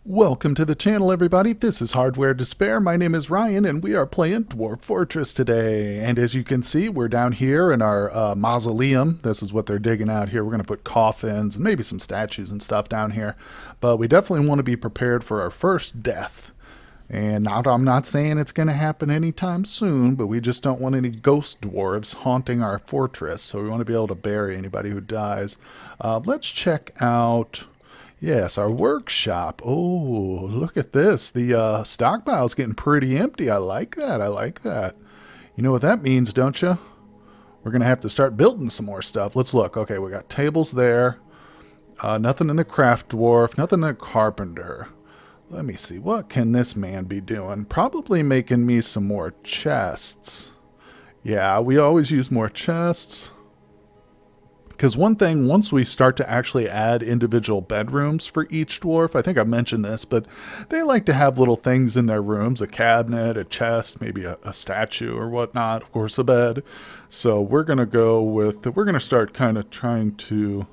Welcome to the channel, everybody. This is Hardware Despair. My name is Ryan, and we are playing Dwarf Fortress today. And as you can see, we're down here in our mausoleum. This is what they're digging out here. We're going to put coffins and maybe some statues and stuff down here. But we definitely want to be prepared for our first death. And I'm not saying it's going to happen anytime soon, but we just don't want any ghost dwarves haunting our fortress. So we want to be able to bury anybody who dies. Let's check out... Yes, our workshop. Oh, look at this. The stockpile's getting pretty empty. I like that. I like that. You know what that means, don't you? We're going to have to start building some more stuff. Let's look. Okay, we got tables there. Nothing in the craft dwarf. Nothing in the carpenter. Let me see. What can this man be doing? Probably making me some more chests. Yeah, we always use more chests. Because one thing, once we start to actually add individual bedrooms for each dwarf, I think I mentioned this, but they like to have little things in their rooms, a cabinet, a chest, maybe a statue or whatnot, of course a bed. So we're going to go with, we're going to start kind of trying to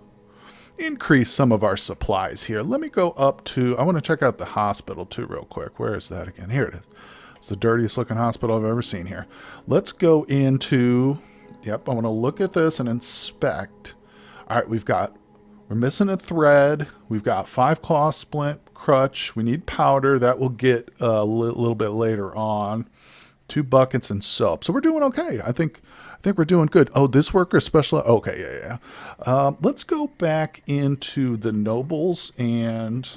increase some of our supplies here. Let me go up to, I want to check out the hospital too real quick. Where is that again? Here it is. It's the dirtiest looking hospital I've ever seen here. Let's go into... Yep, I want to look at this and inspect. All right, we're missing a thread. We've got 5 claw splint, crutch. We need powder. That will get a little bit later on. 2 buckets and soap. So we're doing okay. I think we're doing good. Oh, this worker special. Okay, yeah. Let's go back into the nobles and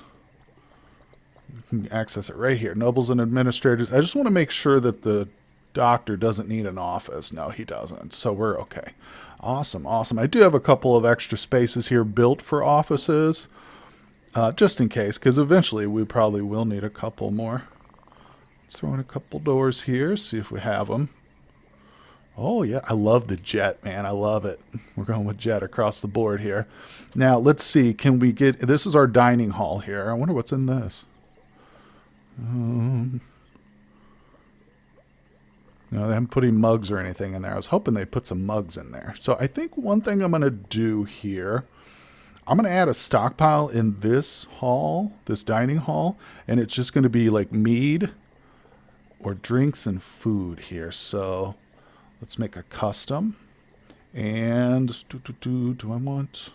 you can access it right here. Nobles and administrators. I just want to make sure that the doctor doesn't need an office. No, he doesn't. So we're okay. Awesome, awesome. I do have a couple of extra spaces here built for offices, just in case, because eventually we probably will need a couple more. Let's throw in a couple doors here, see if we have them. Oh, yeah, I love the jet, man. I love it. We're going with jet across the board here. Now, let's see. Can we get... This is our dining hall here. I wonder what's in this. No, they haven't put any mugs or anything in there. I was hoping they'd put some mugs in there. So I think one thing I'm going to do here, I'm going to add a stockpile in this hall, this dining hall, and it's just going to be like mead or drinks and food here. So let's make a custom. And do I want...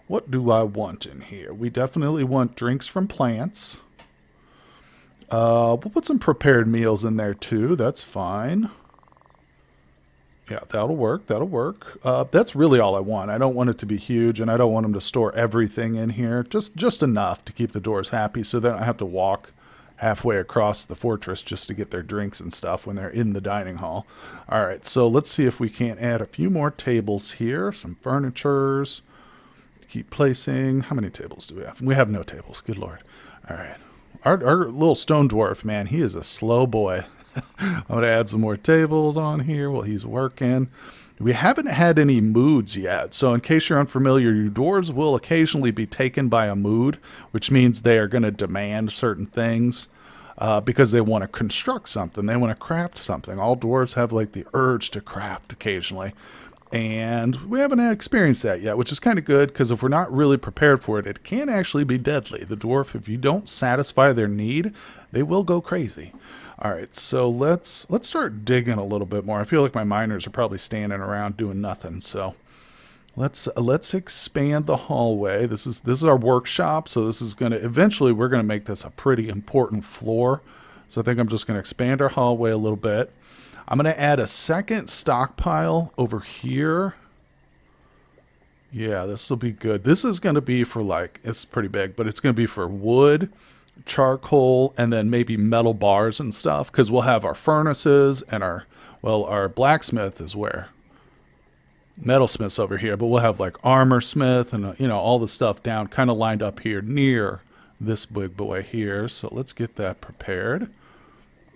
What do I want in here? We definitely want drinks from plants. We'll put some prepared meals in there too. That's fine. Yeah, that'll work. That'll work. That's really all I want. I don't want it to be huge, and I don't want them to store everything in here. Just enough to keep the doors happy, so then I have to walk halfway across the fortress just to get their drinks and stuff when they're in the dining hall. All right, so let's see if we can't add a few more tables here. Some furnitures. Keep placing. How many tables do we have? We have no tables. Good Lord. All right. Our little stone dwarf, man, he is a slow boy. I'm going to add some more tables on here while he's working. We haven't had any moods yet, so in case you're unfamiliar, your dwarves will occasionally be taken by a mood, which means they are going to demand certain things because they want to construct something. They want to craft something. All dwarves have like the urge to craft occasionally. And we haven't experienced that yet, which is kind of good, because if we're not really prepared for it, it can actually be deadly. The dwarf, if you don't satisfy their need, they will go crazy. All right, so let's start digging a little bit more. I feel like my miners are probably standing around doing nothing, so let's expand the hallway. This is our workshop, so this is going to eventually we're going to make this a pretty important floor. So I think I'm just going to expand our hallway a little bit. I'm going to add a second stockpile over here. Yeah, this will be good. This is going to be for like, it's pretty big, but it's going to be for wood, charcoal, and then maybe metal bars and stuff, because we'll have our furnaces and our blacksmith is where? Metalsmith's over here, but we'll have like armor smith and, all the stuff down kind of lined up here near this big boy here. So let's get that prepared.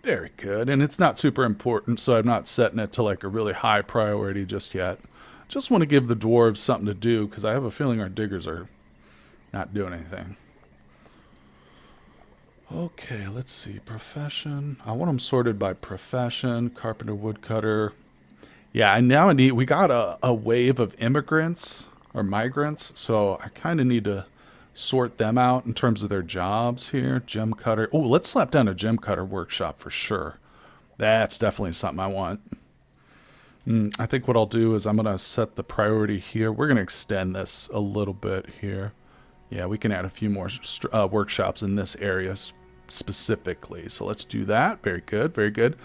Very good, and it's not super important, so I'm not setting it to like a really high priority just yet. Just want to give the dwarves something to do, because I have a feeling our diggers are not doing anything. Okay, let's see. Profession. I want them sorted by profession. Carpenter, woodcutter. Yeah, and now we got a wave of immigrants or migrants, so I kind of need to sort them out in terms of their jobs here. Gem cutter. Oh, let's slap down a gem cutter workshop for sure. That's definitely something I want. I think what I'll do is I'm going to set the priority here. We're going to extend this a little bit here. Yeah, we can add a few more workshops in this area specifically. So let's do that. Very good, very good.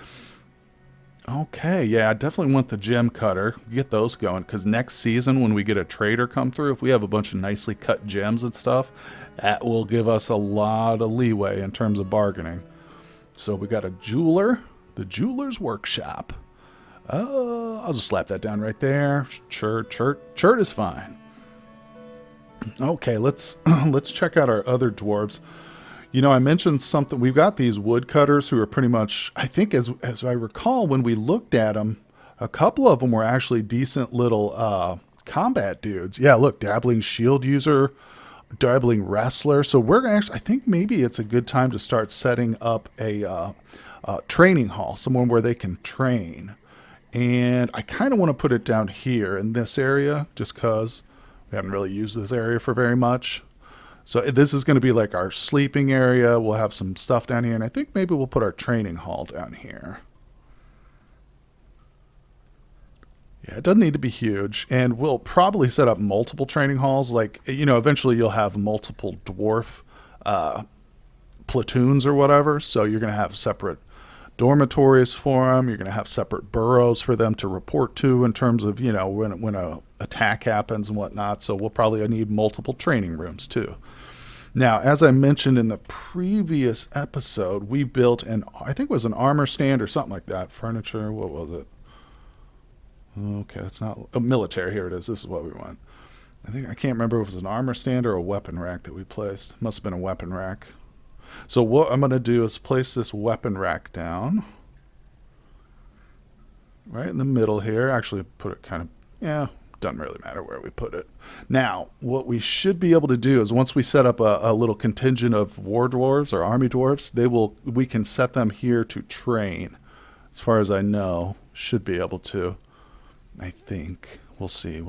Okay, yeah, I definitely want the gem cutter. Get those going, because next season when we get a trader come through, if we have a bunch of nicely cut gems and stuff, that will give us a lot of leeway in terms of bargaining. So we got a jeweler, the jeweler's workshop. I'll just slap that down right there. Chert is fine. Okay, let's let's check out our other dwarves. You know, I mentioned something. We've got these woodcutters who are pretty much, I think, as I recall, when we looked at them, a couple of them were actually decent little combat dudes. Yeah, look, dabbling shield user, dabbling wrestler. So we're actually, I think maybe it's a good time to start setting up a training hall, somewhere where they can train. And I kind of want to put it down here in this area, just because we haven't really used this area for very much. So this is going to be like our sleeping area. We'll have some stuff down here, and I think maybe we'll put our training hall down here. Yeah, it doesn't need to be huge, and we'll probably set up multiple training halls. Like, you know, eventually you'll have multiple dwarf platoons or whatever, so you're going to have separate dormitories for them. You're going to have separate burrows for them to report to in terms of, you know, when a attack happens and whatnot. So we'll probably need multiple training rooms too. Now, as I mentioned in the previous episode, we built I think it was an armor stand or something like that. Furniture, what was it? Okay, it's not a military. Here it is. This is what we want. I can't remember if it was an armor stand or a weapon rack that we placed. Must have been a weapon rack. So what I'm going to do is place this weapon rack down right in the middle here. Actually, put it kind of, yeah, doesn't really matter where we put it. Now, what we should be able to do is once we set up a little contingent of war dwarves or army dwarves, we can set them here to train. As far as I know, should be able to. I think. We'll see.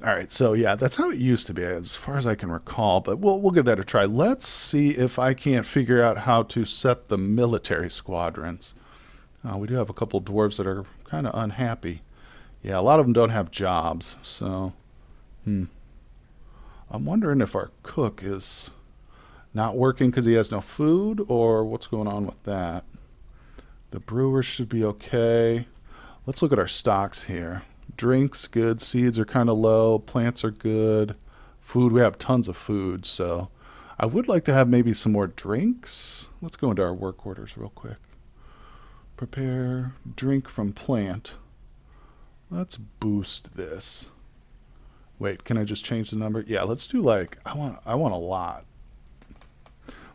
All right, so yeah, that's how it used to be, as far as I can recall. But we'll give that a try. Let's see if I can't figure out how to set the military squadrons. We do have a couple dwarves that are kind of unhappy. Yeah, a lot of them don't have jobs, so I'm wondering if our cook is not working because he has no food, or what's going on with that. The brewer should be okay. Let's look at our stocks here. Drinks, good. Seeds are kind of low. Plants are good. Food, we have tons of food, so I would like to have maybe some more drinks. Let's go into our work orders real quick. Prepare drink from plant. Let's boost this. Wait, can I just change the number? Yeah, let's do like, I want a lot.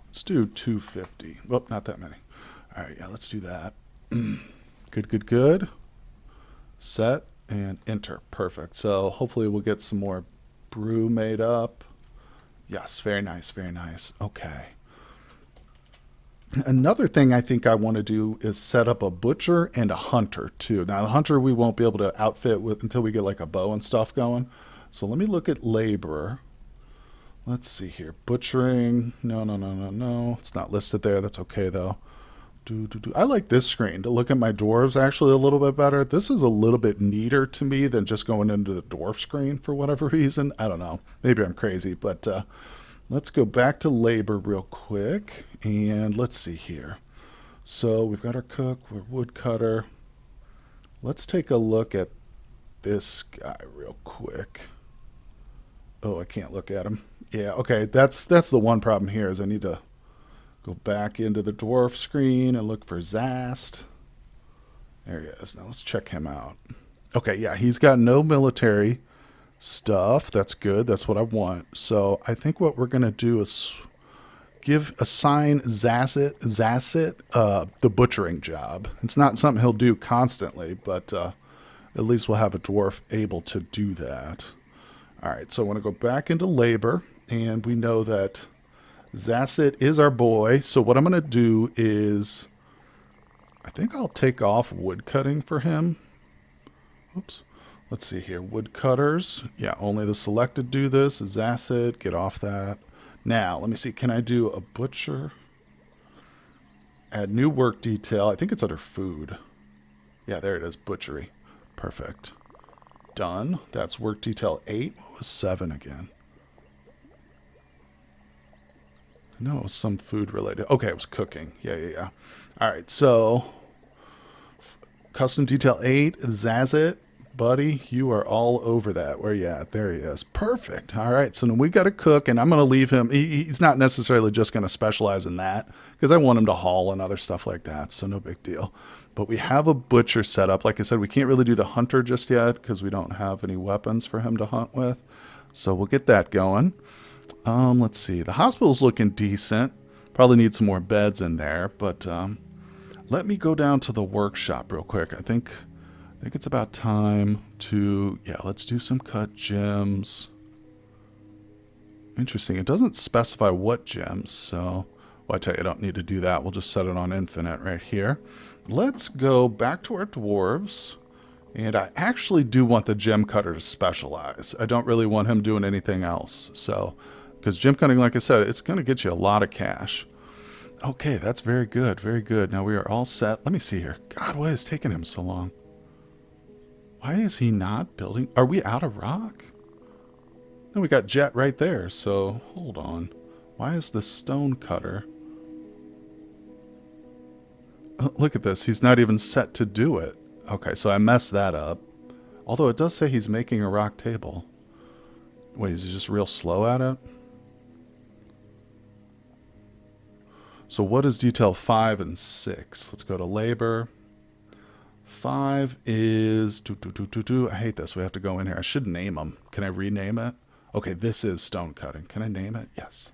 Let's do 250. Oh, not that many. All right, yeah, let's do that. Good. Set. And enter. Perfect. So hopefully we'll get some more brew made up. Yes, very nice, very nice. Okay. Another thing I think I want to do is set up a butcher and a hunter too. Now the hunter we won't be able to outfit with until we get like a bow and stuff going. So let me look at laborer. Let's see here. Butchering. No. It's not listed there. That's okay though. I like this screen to look at my dwarves actually a little bit better. This is a little bit neater to me than just going into the dwarf screen for whatever reason. I don't know. Maybe I'm crazy, but let's go back to labor real quick. And let's see here. So we've got our cook, we're woodcutter. Let's take a look at this guy real quick. Oh, I can't look at him. Yeah, okay. That's the one problem here is I need to go back into the dwarf screen and look for Zast. There he is. Now let's check him out. Okay, yeah, he's got no military stuff. That's good. That's what I want. So I think what we're going to do is assign Zasset the butchering job. It's not something he'll do constantly, but at least we'll have a dwarf able to do that. All right, so I want to go back into labor, and we know that Zasset is our boy. So what I'm going to do is I think I'll take off wood cutting for him. Oops. Let's see here. Woodcutters. Yeah, only the selected do this. Is acid. Get off that. Now, let me see. Can I do a butcher? Add new work detail. I think it's under food. Yeah, there it is. Butchery. Perfect. Done. That's work detail 8. What was 7 again? No, it was some food related. Okay, it was cooking. Yeah. All right, so custom detail 8. Zazit. Buddy, you are all over that. Where you at? There he is. Perfect. All right, so then we got to cook, and I'm going to leave him. He's not necessarily just going to specialize in that because I want him to haul and other stuff like that, so no big deal. But we have a butcher set up. Like I said, we can't really do the hunter just yet because we don't have any weapons for him to hunt with. So we'll get that going. Let's see. The hospital's looking decent. Probably need some more beds in there, but let me go down to the workshop real quick. I think it's about time to, yeah, let's do some cut gems. Interesting. It doesn't specify what gems, so, well, I tell you, I don't need to do that. We'll just set it on infinite right here. Let's go back to our dwarves. And I actually do want the gem cutter to specialize. I don't really want him doing anything else. So, because gem cutting, like I said, it's going to get you a lot of cash. Okay, that's very good. Very good. Now we are all set. Let me see here. God, why is it taking him so long? Why is he not building? Are we out of rock? No, we got jet right there. So, hold on. Why is the stone cutter? Oh, look at this. He's not even set to do it. Okay, so I messed that up. Although it does say he's making a rock table. Wait, is he just real slow at it? So what is detail 5 and 6? Let's go to labor. 5 is... I hate this. We have to go in here. I should name them. Can I rename it? Okay, this is stone cutting. Can I name it? Yes.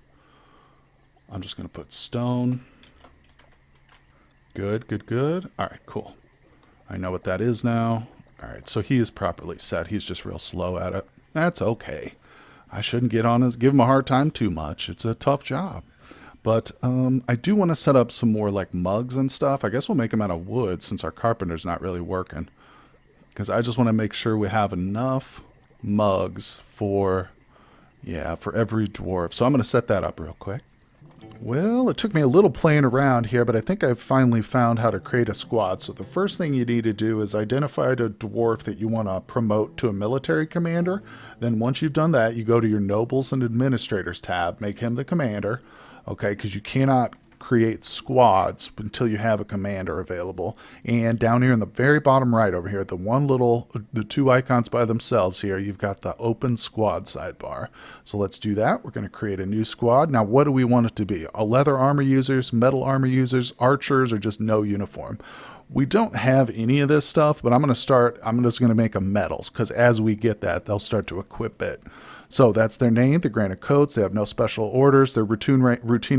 I'm just going to put stone. Good, good, good. All right, cool. I know what that is now. All right, so he is properly set. He's just real slow at it. That's okay. I shouldn't give him a hard time too much. It's a tough job. But I do want to set up some more like mugs and stuff. I guess we'll make them out of wood since our carpenter's not really working. Because I just want to make sure we have enough mugs for, yeah, for every dwarf. So I'm going to set that up real quick. Well, it took me a little playing around here, but I think I've finally found how to create a squad. So the first thing you need to do is identify a dwarf that you want to promote to a military commander. Then once you've done that, you go to your nobles and administrators tab, make him the commander. Okay, because you cannot create squads until you have a commander available. And down here in the very bottom right over here, the two icons by themselves here, you've got the open squad sidebar. So let's do that. We're going to create a new squad. Now, what do we want it to be? A leather armor users, metal armor users, archers, or just no uniform? We don't have any of this stuff, but I'm just going to make them metals because as we get that, they'll start to equip it. So that's their name. They're granted coats. They have no special orders. Their routine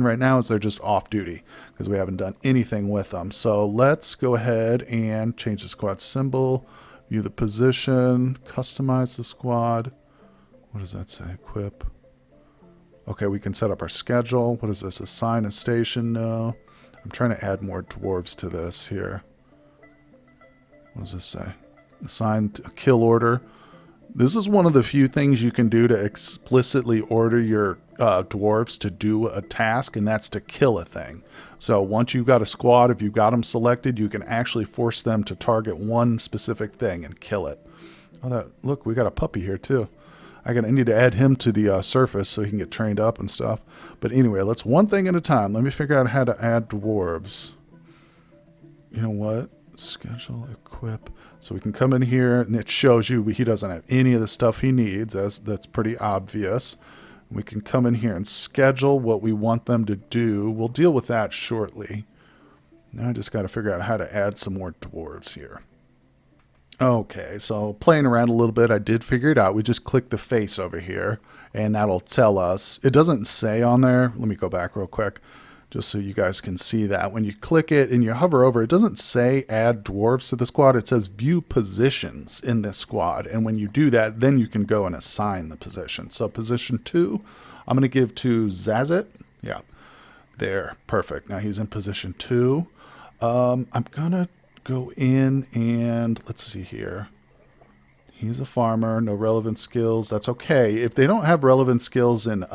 right now is they're just off duty because we haven't done anything with them. So let's go ahead and change the squad symbol, view the position, customize the squad. What does that say? Equip. Okay, we can set up our schedule. What is this? Assign a station? No. I'm trying to add more dwarves to this here. What does this say? Assign a kill order. This is one of the few things you can do to explicitly order your dwarves to do a task, and that's to kill a thing. So once you've got a squad, if you've got them selected, you can actually force them to target one specific thing and kill it. Oh, look, we got a puppy here too. I need to add him to the surface so he can get trained up and stuff. But anyway, let's one thing at a time. Let me figure out how to add dwarves. You know what? Schedule, equip. So we can come in here and it shows you he doesn't have any of the stuff he needs. That's pretty obvious. We can come in here and schedule what we want them to do. We'll deal with that shortly. Now I just got to figure out how to add some more dwarves here. Okay, so playing around a little bit, I did figure it out. We just click the face over here and that'll tell us. It doesn't say on there. Let me go back real quick, just so you guys can see that. When you click it and you hover over, it doesn't say add dwarves to the squad. It says view positions in this squad. And when you do that, then you can go and assign the position. So position 2, I'm going to give to Zazit. Yeah, there. Perfect. Now he's in position 2. I'm going to go in and let's see here. He's a farmer, no relevant skills. That's okay. If they don't have relevant skills in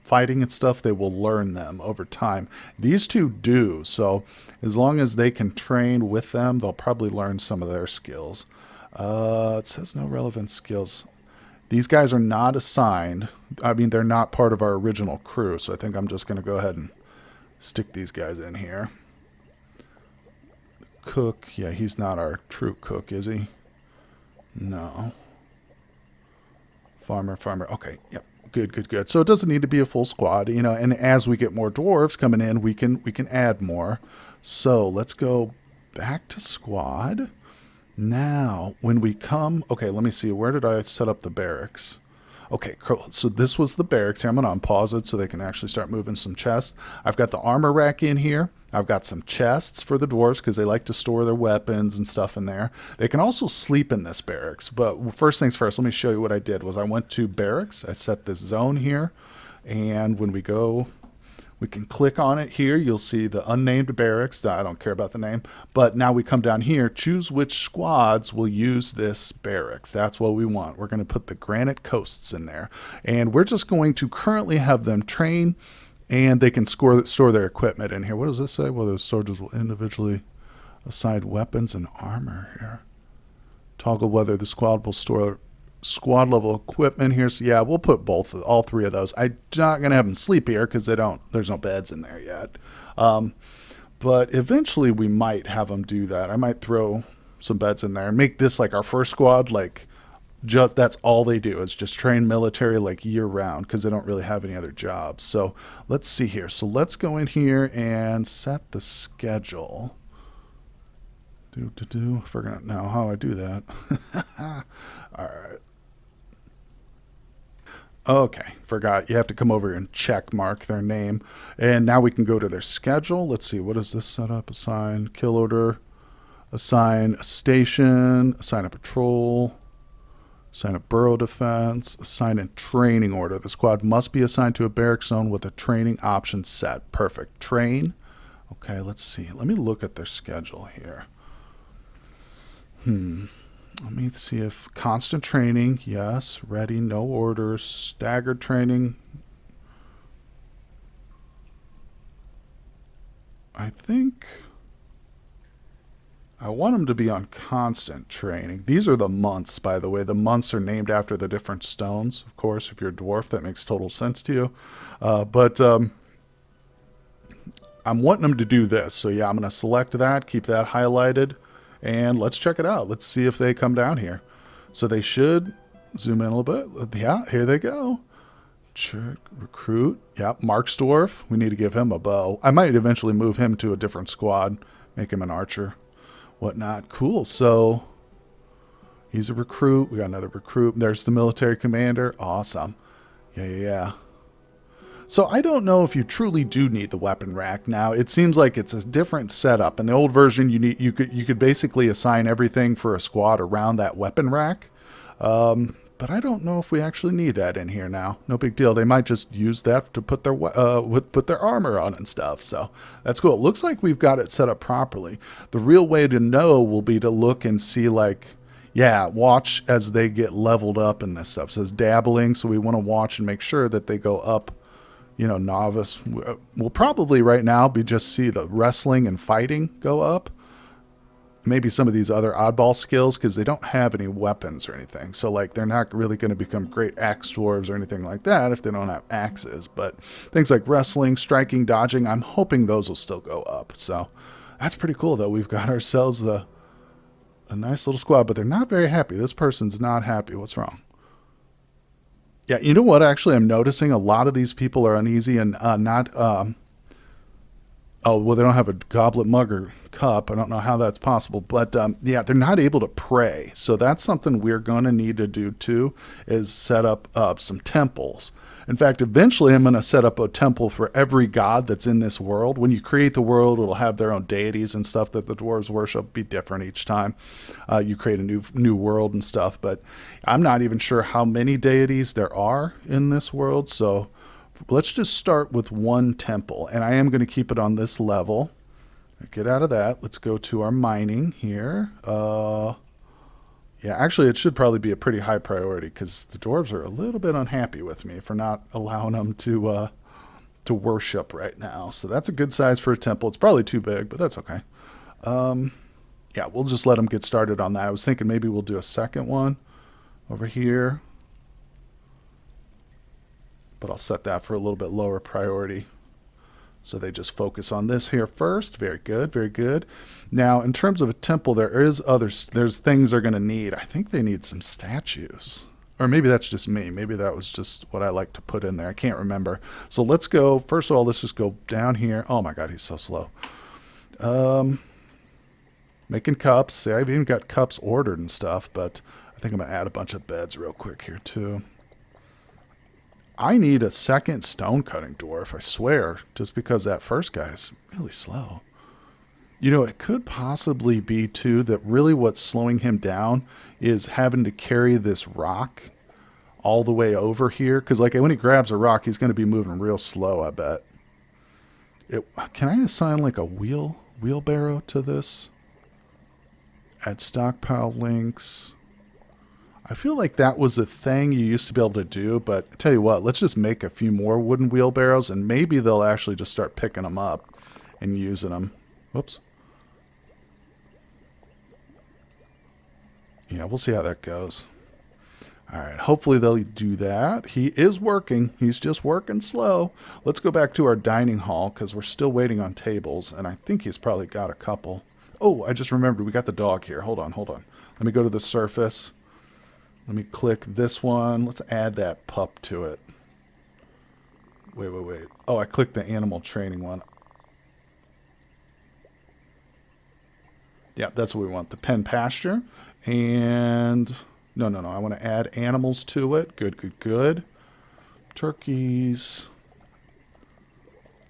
fighting and stuff, they will learn them over time. These two do, so as long as they can train with them, they'll probably learn some of their skills. It says no relevant skills. These guys are not assigned. I mean, they're not part of our original crew, so I think I'm just going to go ahead and stick these guys in here. Cook, yeah, he's not our true cook, is he? No. Farmer. Okay, yep. Good. So it doesn't need to be a full squad, you know, and as we get more dwarves coming in, we can add more. So let's go back to squad. Now, when we come, okay, let me see, where did I set up the barracks? Okay, cool. So this was the barracks here. I'm going to unpause it so they can actually start moving some chests. I've got the armor rack in here. I've got some chests for the dwarves because they like to store their weapons and stuff in there. They can also sleep in this barracks. But first things first, let me show you what I did. Was I went to barracks. I set this zone here. And when we go, we can click on it here. You'll see the unnamed barracks. I don't care about the name. But now we come down here. Choose which squads will use this barracks. That's what we want. We're going to put the Granite Coasts in there. And we're just going to currently have them train, and they can store their equipment in here. What does this say? Well, the soldiers will individually assign weapons and armor here. Toggle whether the squad will store squad level equipment here. So yeah, we'll put all three of those. I'm not going to have them sleep here because there's no beds in there yet. But eventually we might have them do that. I might throw some beds in there and make this like our first squad, like just that's all they do is just train military like year round because they don't really have any other jobs. So let's see here. So let's go in here and set the schedule. I forgot now how I do that. All right. Okay, forgot. You have to come over and check mark their name. And now we can go to their schedule. Let's see, what is this setup? Assign kill order, assign a station, assign a patrol, assign a burrow defense, assign a training order. The squad must be assigned to a barracks zone with a training option set. Perfect. Train. Okay, let's see. Let me look at their schedule here. Let me see if constant training, yes. Ready, no orders. Staggered training. I think I want them to be on constant training. These are the months, by the way. The months are named after the different stones. Of course, if you're a dwarf, that makes total sense to you. But I'm wanting them to do this. So yeah, I'm going to select that, keep that highlighted. And let's check it out. Let's see if they come down here. So they should zoom in a little bit. Yeah, here they go. Check, recruit. Yep, Mark's Dwarf. We need to give him a bow. I might eventually move him to a different squad, make him an archer, whatnot. Cool. So he's a recruit. We got another recruit. There's the military commander. Awesome. Yeah. So I don't know if you truly do need the weapon rack now. It seems like it's a different setup. In the old version, you could basically assign everything for a squad around that weapon rack. But I don't know if we actually need that in here now. No big deal. They might just use that to put their armor on and stuff. So that's cool. It looks like we've got it set up properly. The real way to know will be to look and see, like, yeah, watch as they get leveled up and this stuff. It says dabbling, so we want to watch and make sure that they go up. You know, novice. We'll probably right now just see the wrestling and fighting go up. Maybe some of these other oddball skills because they don't have any weapons or anything. So, like, they're not really going to become great axe dwarves or anything like that if they don't have axes. But things like wrestling, striking, dodging, I'm hoping those will still go up. So that's pretty cool, though. We've got ourselves a nice little squad, but they're not very happy. This person's not happy. What's wrong? Yeah, you know what? Actually, I'm noticing a lot of these people are uneasy and not. Oh, well, they don't have a goblet mug or cup. I don't know how that's possible, but yeah, they're not able to pray. So that's something we're going to need to do too. Is set up some temples. In fact, eventually, I'm going to set up a temple for every god that's in this world. When you create the world, it'll have their own deities and stuff that the dwarves worship. Be different each time you create a new world and stuff. But I'm not even sure how many deities there are in this world. So let's just start with one temple, and I am going to keep it on this level. Get out of that. Let's go to our mining here. Yeah, actually, it should probably be a pretty high priority because the dwarves are a little bit unhappy with me for not allowing them to worship right now. So that's a good size for a temple. It's probably too big, but that's okay. Yeah, we'll just let them get started on that. I was thinking maybe we'll do a second one over here, but I'll set that for a little bit lower priority. So they just focus on this here first. Very good, very good. Now, in terms of a temple, there's things they're going to need. I think they need some statues. Or maybe that's just me. Maybe that was just what I like to put in there. I can't remember. So let's go, first of all, let's just go down here. Oh my God, he's so slow. Making cups. See, I've even got cups ordered and stuff, but I think I'm going to add a bunch of beds real quick here too. I need a second stone cutting dwarf, I swear, just because that first guy is really slow. You know, it could possibly be, too, that really what's slowing him down is having to carry this rock all the way over here. Because, like, when he grabs a rock, he's going to be moving real slow, I bet. Can I assign, like, a wheelbarrow to this? Add stockpile links. I feel like that was a thing you used to be able to do, but I tell you what, let's just make a few more wooden wheelbarrows, and maybe they'll actually just start picking them up and using them. Whoops. Yeah, we'll see how that goes. All right, hopefully they'll do that. He is working. He's just working slow. Let's go back to our dining hall because we're still waiting on tables, and I think he's probably got a couple. Oh, I just remembered we got the dog here. Hold on, hold on. Let me go to the surface. Let me click this one. Let's add that pup to it. Wait. Oh, I clicked the animal training one. Yeah, that's what we want. The pen pasture. And no. I want to add animals to it. Good. Turkeys.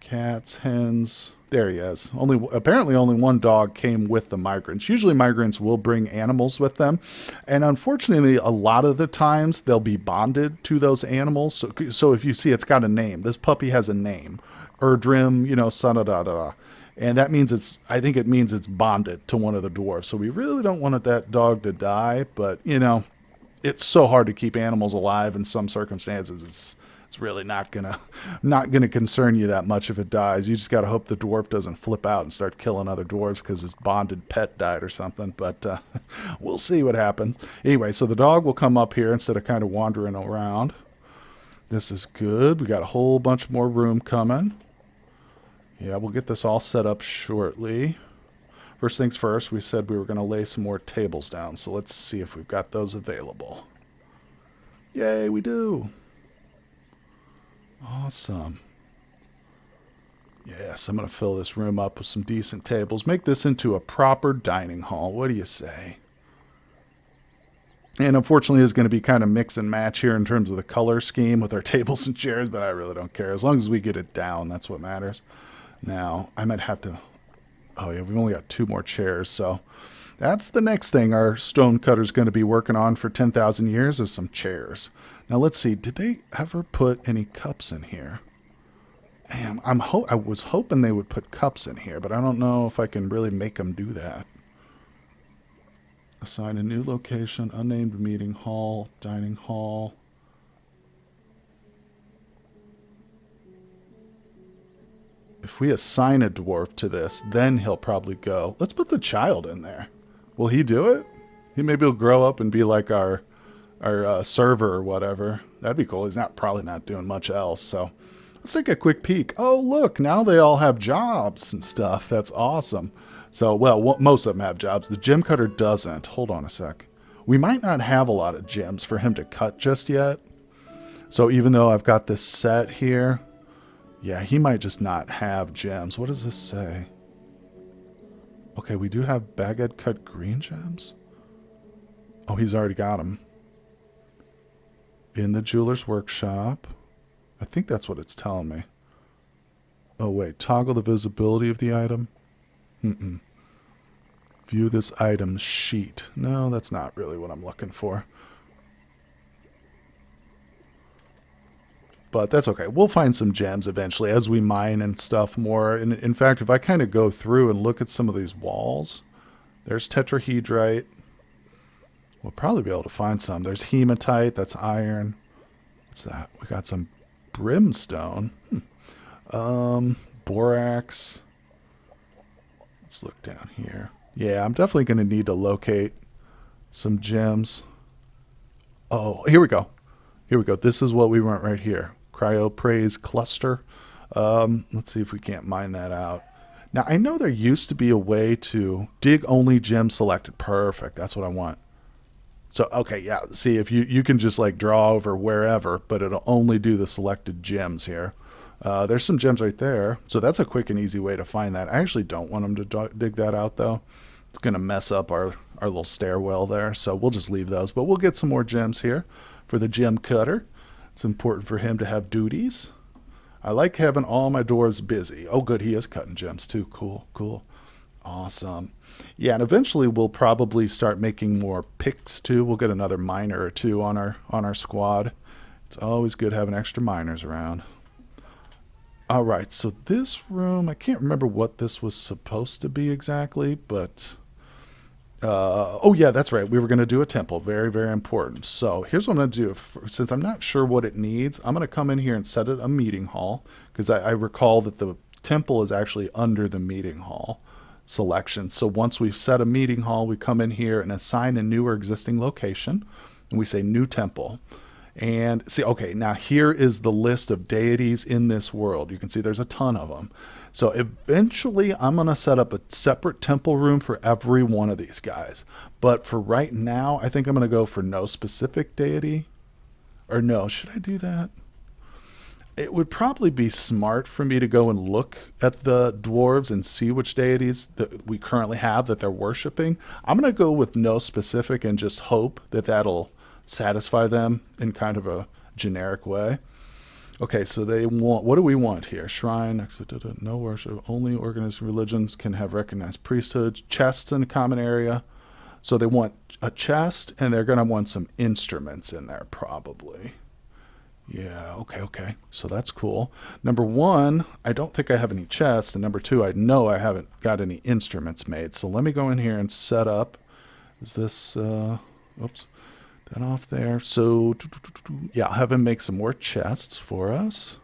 Cats, hens. There he is. Apparently only one dog came with the migrants. Usually migrants will bring animals with them. And unfortunately, a lot of the times they'll be bonded to those animals. So if you see it's got a name, this puppy has a name. Erdrim, da. And that means I think it means it's bonded to one of the dwarves. So we really don't want that dog to die. But, it's so hard to keep animals alive in some circumstances. It's really not gonna concern you that much if it dies. You just got to hope the dwarf doesn't flip out and start killing other dwarves because his bonded pet died or something. But we'll see what happens. Anyway, so the dog will come up here instead of kind of wandering around. This is good. We got a whole bunch more room coming. Yeah, we'll get this all set up shortly. First things first, we said we were going to lay some more tables down. So let's see if we've got those available. Yay, we do. Awesome. Yes, I'm going to fill this room up with some decent tables. Make this into a proper dining hall. What do you say? And unfortunately, it's going to be kind of mix and match here in terms of the color scheme with our tables and chairs, but I really don't care. As long as we get it down, that's what matters. Now, I might have to... Oh, yeah, we've only got 2 more chairs, so... That's the next thing our stonecutter's going to be working on for 10,000 years is some chairs. Now, let's see. Did they ever put any cups in here? Damn, I was hoping they would put cups in here, but I don't know if I can really make them do that. Assign a new location, unnamed meeting hall, dining hall. If we assign a dwarf to this, then he'll probably go. Let's put the child in there. Will he do it? Maybe he'll grow up and be like our server or whatever. That'd be cool. He's probably not doing much else. So let's take a quick peek. Oh, look, now they all have jobs and stuff. That's awesome. So, well, most of them have jobs. The gem cutter doesn't. Hold on a sec. We might not have a lot of gems for him to cut just yet. So even though I've got this set here, yeah, he might just not have gems. What does this say? Okay, we do have baguette cut green gems. Oh, he's already got them. In the jeweler's workshop. I think that's what it's telling me. Oh, wait. Toggle the visibility of the item. View this item's sheet. No, that's not really what I'm looking for. But that's okay. We'll find some gems eventually as we mine and stuff more. And in fact, if I kind of go through and look at some of these walls, there's tetrahedrite. We'll probably be able to find some. There's hematite. That's iron. What's that? We got some brimstone. Borax. Let's look down here. Yeah, I'm definitely going to need to locate some gems. Oh, here we go. Here we go. This is what we want right here. Cryoprase cluster. Let's see if we can't mine that out. Now, I know there used to be a way to dig only gems selected. Perfect. That's what I want. So, okay, yeah. See, if you can just like draw over wherever, but it'll only do the selected gems here. There's some gems right there. So that's a quick and easy way to find that. I actually don't want them to dig that out, though. It's going to mess up our little stairwell there. So we'll just leave those. But we'll get some more gems here for the gem cutter. It's important for him to have duties. I like having all my dwarves busy. Oh, good. He is cutting gems, too. Cool, cool. Awesome. Yeah, and eventually we'll probably start making more picks, too. We'll get another miner or two on our squad. It's always good having extra miners around. All right, so this room, I can't remember what this was supposed to be exactly, but oh yeah, that's right. We were going to do a temple. Very, very important. So here's what I'm going to do. Since I'm not sure what it needs, I'm going to come in here and set it a meeting hall, because I recall that the temple is actually under the meeting hall selection. So once we've set a meeting hall, we come in here and assign a new or existing location, and we say new temple. And see, okay, now here is the list of deities in this world. You can see there's a ton of them. So eventually I'm going to set up a separate temple room for every one of these guys. But for right now, I think I'm going to go for no specific deity. Or no, should I do that? It would probably be smart for me to go and look at the dwarves and see which deities that we currently have that they're worshiping. I'm going to go with no specific and just hope that that'll satisfy them in kind of a generic way. Okay, so they want, what do we want here? Shrine, no worship, only organized religions can have recognized priesthoods, chests in a common area. So they want a chest, and they're going to want some instruments in there probably. Yeah, okay. So that's cool. Number one, I don't think I have any chests, and number two, I know I haven't got any instruments made. So let me go in here and set up. Is this, oops. That off there. So, yeah, I'll have him make some more chests for us.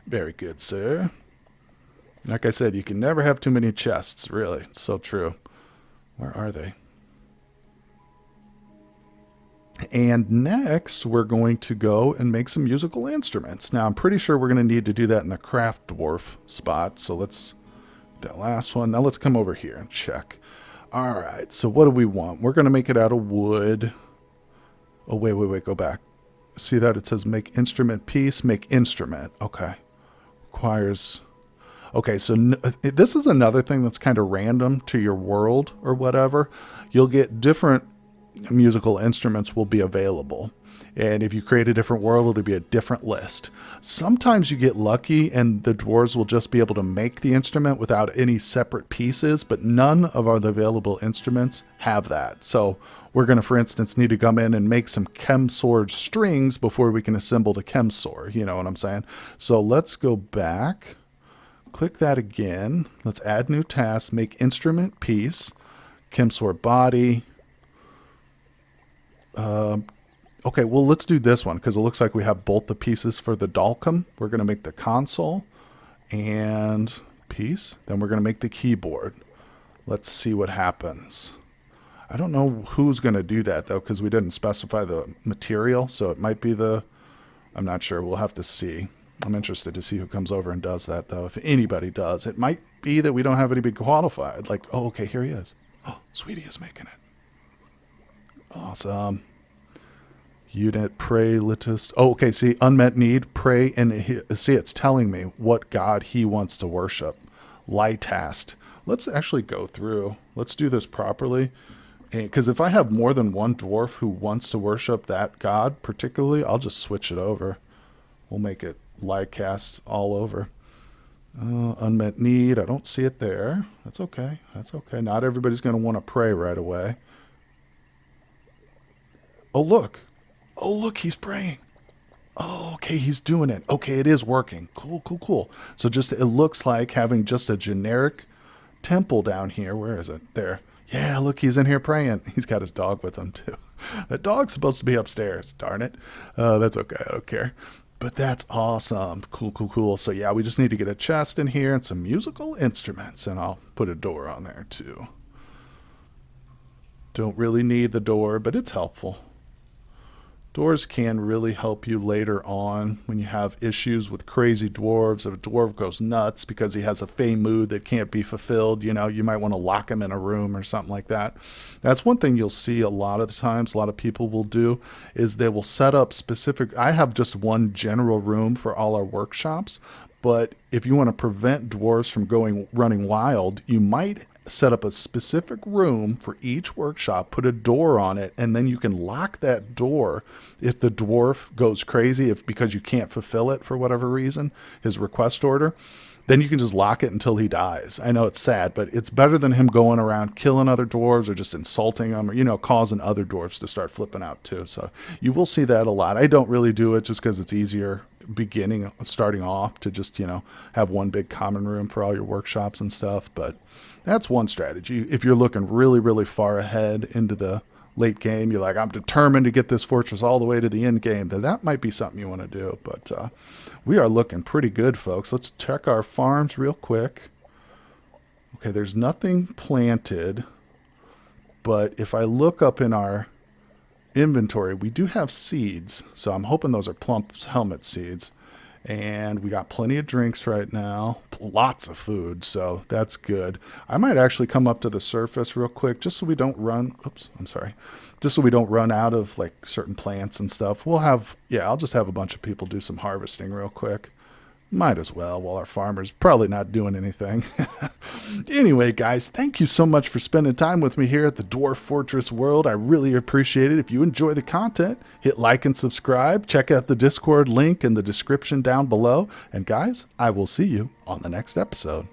Very good, sir. Like I said, you can never have too many chests, really. It's so true. Where are they? And next, we're going to go and make some musical instruments. Now, I'm pretty sure we're going to need to do that in the craft dwarf spot. So let's, that last one. Now let's come over here and check. All right, so what do we want? We're going to make it out of wood. Oh, wait, go back. See that? It says make instrument piece, make instrument. Okay. Requires... Okay, so this is another thing that's kind of random to your world or whatever. You'll get different musical instruments will be available. And if you create a different world, it'll be a different list. Sometimes you get lucky and the dwarves will just be able to make the instrument without any separate pieces, but none of our available instruments have that. So we're going to, for instance, need to come in and make some chemsword strings before we can assemble the chemsword. You know what I'm saying? So let's go back. Click that again. Let's add new task. Make instrument piece. Chemsword body. Okay, well, let's do this one because it looks like we have both the pieces for the Dalcum. We're going to make the console and piece. Then we're going to make the keyboard. Let's see what happens. I don't know who's going to do that, though, because we didn't specify the material, so it might be the... I'm not sure. We'll have to see. I'm interested to see who comes over and does that, though, if anybody does. It might be that we don't have anybody qualified. Like, oh, okay, here he is. Oh, Sweetie is making it. Awesome. Unit, pray, litist. Oh, okay, see, unmet need, pray, and see, it's telling me what god he wants to worship. Lightast. Let's actually go through. Let's do this properly. Because if I have more than one dwarf who wants to worship that god particularly, I'll just switch it over. We'll make it Lightcast all over. Unmet need. I don't see it there. That's okay. That's okay. Not everybody's going to want to pray right away. Oh, look. Oh, look. He's praying. Oh, okay. He's doing it. Okay. It is working. Cool. So just, it looks like having just a generic temple down here. Where is it? There. Yeah, look, he's in here praying. He's got his dog with him, too. That dog's supposed to be upstairs. Darn it. That's okay. I don't care. But that's awesome. Cool, cool, cool. So yeah, we just need to get a chest in here and some musical instruments, and I'll put a door on there too. Don't really need the door, but it's helpful. Doors can really help you later on when you have issues with crazy dwarves. If a dwarf goes nuts because he has a fey mood that can't be fulfilled, you know, you might want to lock him in a room or something like that. That's one thing you'll see a lot of the times, a lot of people will do, is they will set up specific. I have just one general room for all our workshops, but if you want to prevent dwarves from going running wild, you might set up a specific room for each workshop, put a door on it, and then you can lock that door if the dwarf goes crazy, if because you can't fulfill it for whatever reason, his request order, then you can just lock it until he dies. I know it's sad, but it's better than him going around killing other dwarves or just insulting them or, you know, causing other dwarves to start flipping out too. So you will see that a lot. I don't really do it just because it's easier starting off to just, you know, have one big common room for all your workshops and stuff. But that's one strategy. If you're looking really, really far ahead into the late game, you're like, I'm determined to get this fortress all the way to the end game, then that might be something you want to do. But we are looking pretty good, folks. Let's check our farms real quick. Okay, there's nothing planted, but if I look up in our inventory, we do have seeds. So I'm hoping those are Plump's helmet seeds. And we got plenty of drinks right now, lots of food, so that's good. I might actually come up to the surface real quick just so we don't run, just so we don't run out of like certain plants and stuff. I'll just have a bunch of people do some harvesting real quick. Might as well while our farmer's probably not doing anything. Anyway, guys, thank you so much for spending time with me here at the Dwarf Fortress World. I really appreciate it. If you enjoy the content, hit like and subscribe. Check out the Discord link in the description down below. And guys, I will see you on the next episode.